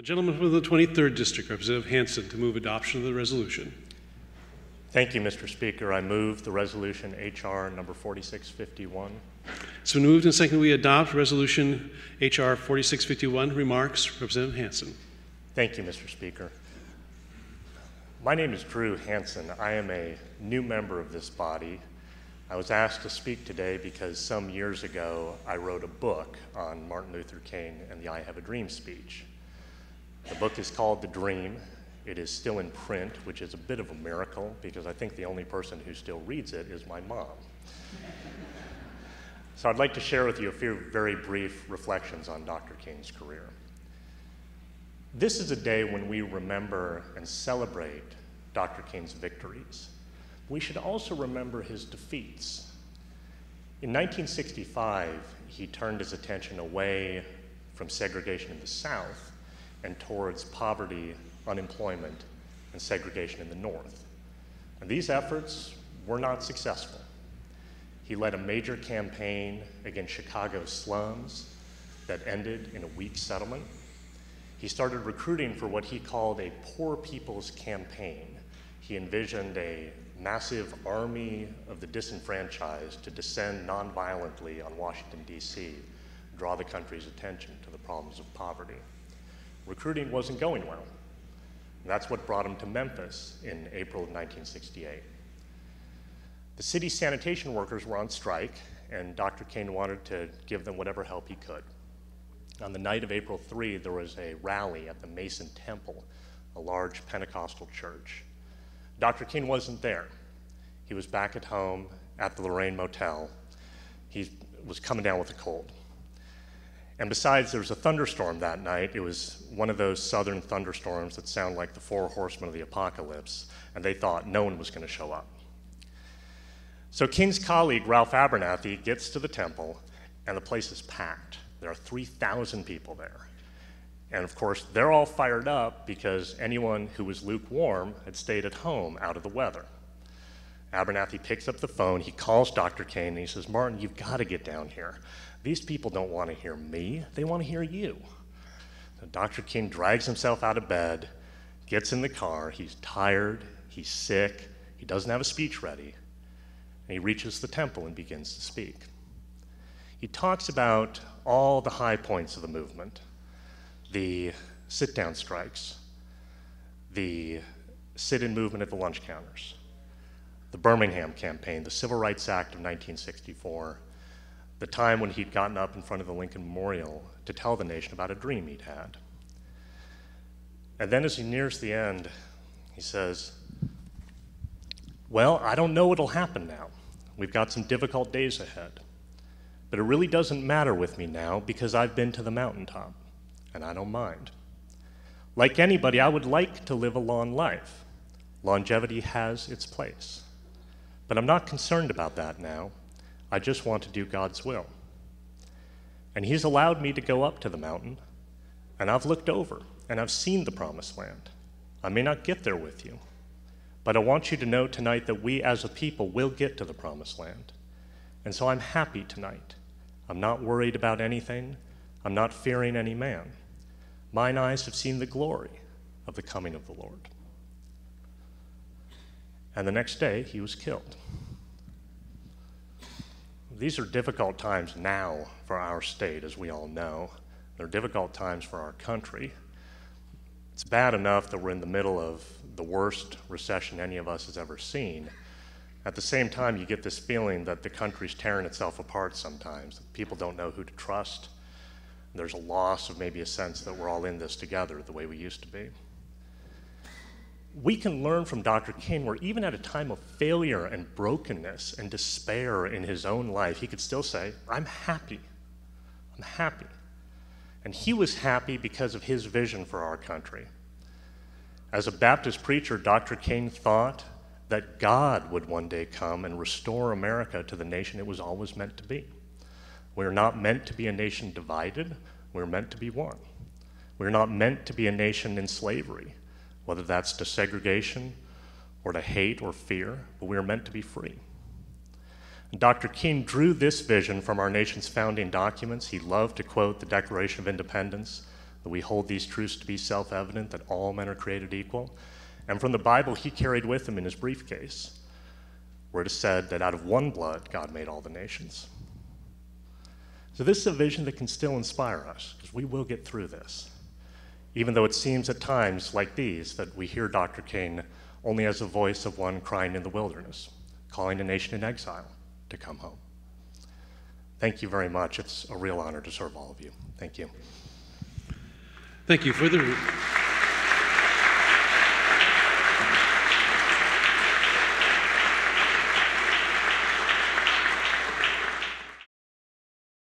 The gentleman from the 23rd District, Representative Hansen, to move adoption of the resolution. Thank you, Mr. Speaker. I move the resolution H.R. number 4651. It's been moved and seconded we adopt resolution H.R. 4651. Remarks, Representative Hansen. Thank you, Mr. Speaker. My name is Drew Hansen. I am a new member of this body. I was asked to speak today because some years ago I wrote a book on Martin Luther King and the I Have a Dream speech. The book is called The Dream. It is still in print, which is a bit of a miracle because I think the only person who still reads it is my mom. So I'd like to share with you a few very brief reflections on Dr. King's career. This is a day when we remember and celebrate Dr. King's victories. We should also remember his defeats. In 1965, he turned his attention away from segregation in the South and towards poverty, unemployment, and segregation in the North. And these efforts were not successful. He led a major campaign against Chicago's slums that ended in a weak settlement. He started recruiting for what he called a poor people's campaign. He envisioned a massive army of the disenfranchised to descend nonviolently on Washington, D.C., draw the country's attention to the problems of poverty. Recruiting wasn't going well. And that's what brought him to Memphis in April of 1968. The city sanitation workers were on strike, and Dr. King wanted to give them whatever help he could. On the night of April 3, there was a rally at the Mason Temple, a large Pentecostal church. Dr. King wasn't there. He was back at home at the Lorraine Motel. He was coming down with a cold. And besides, there was a thunderstorm that night. It was one of those southern thunderstorms that sound like the four horsemen of the apocalypse, and they thought no one was going to show up. So King's colleague, Ralph Abernathy, gets to the temple, and the place is packed. There are 3,000 people there. And of course, they're all fired up because anyone who was lukewarm had stayed at home out of the weather. Abernathy picks up the phone, he calls Dr. King, and he says, "Martin, you've got to get down here. These people don't want to hear me, they want to hear you." So Dr. King drags himself out of bed, gets in the car, he's tired, he's sick, he doesn't have a speech ready, and he reaches the temple and begins to speak. He talks about all the high points of the movement, the sit-down strikes, the sit-in movement at the lunch counters, the Birmingham campaign, the Civil Rights Act of 1964, the time when he'd gotten up in front of the Lincoln Memorial to tell the nation about a dream he'd had. And then as he nears the end, he says, "Well, I don't know what'll happen now. We've got some difficult days ahead. But it really doesn't matter with me now because I've been to the mountaintop, and I don't mind. Like anybody, I would like to live a long life. Longevity has its place. But I'm not concerned about that now. I just want to do God's will. And he's allowed me to go up to the mountain, and I've looked over, and I've seen the promised land. I may not get there with you, but I want you to know tonight that we as a people will get to the promised land. And so I'm happy tonight. I'm not worried about anything. I'm not fearing any man. Mine eyes have seen the glory of the coming of the Lord." And the next day, he was killed. These are difficult times now for our state, as we all know. They're difficult times for our country. It's bad enough that we're in the middle of the worst recession any of us has ever seen. At the same time, you get this feeling that the country's tearing itself apart sometimes. People don't know who to trust. There's a loss of maybe a sense that we're all in this together the way we used to be. We can learn from Dr. King where even at a time of failure and brokenness and despair in his own life, he could still say, "I'm happy. I'm happy." And he was happy because of his vision for our country. As a Baptist preacher, Dr. King thought that God would one day come and restore America to the nation it was always meant to be. We're not meant to be a nation divided. We're meant to be one. We're not meant to be a nation in slavery, whether that's to segregation or to hate or fear, but we are meant to be free. And Dr. King drew this vision from our nation's founding documents. He loved to quote the Declaration of Independence, that we hold these truths to be self-evident, that all men are created equal. And from the Bible he carried with him in his briefcase, where it is said that out of one blood God made all the nations. So this is a vision that can still inspire us, because we will get through this. Even though it seems at times like these that we hear Dr. King only as a voice of one crying in the wilderness, calling a nation in exile to come home. Thank you very much. It's a real honor to serve all of you. Thank you. Thank you.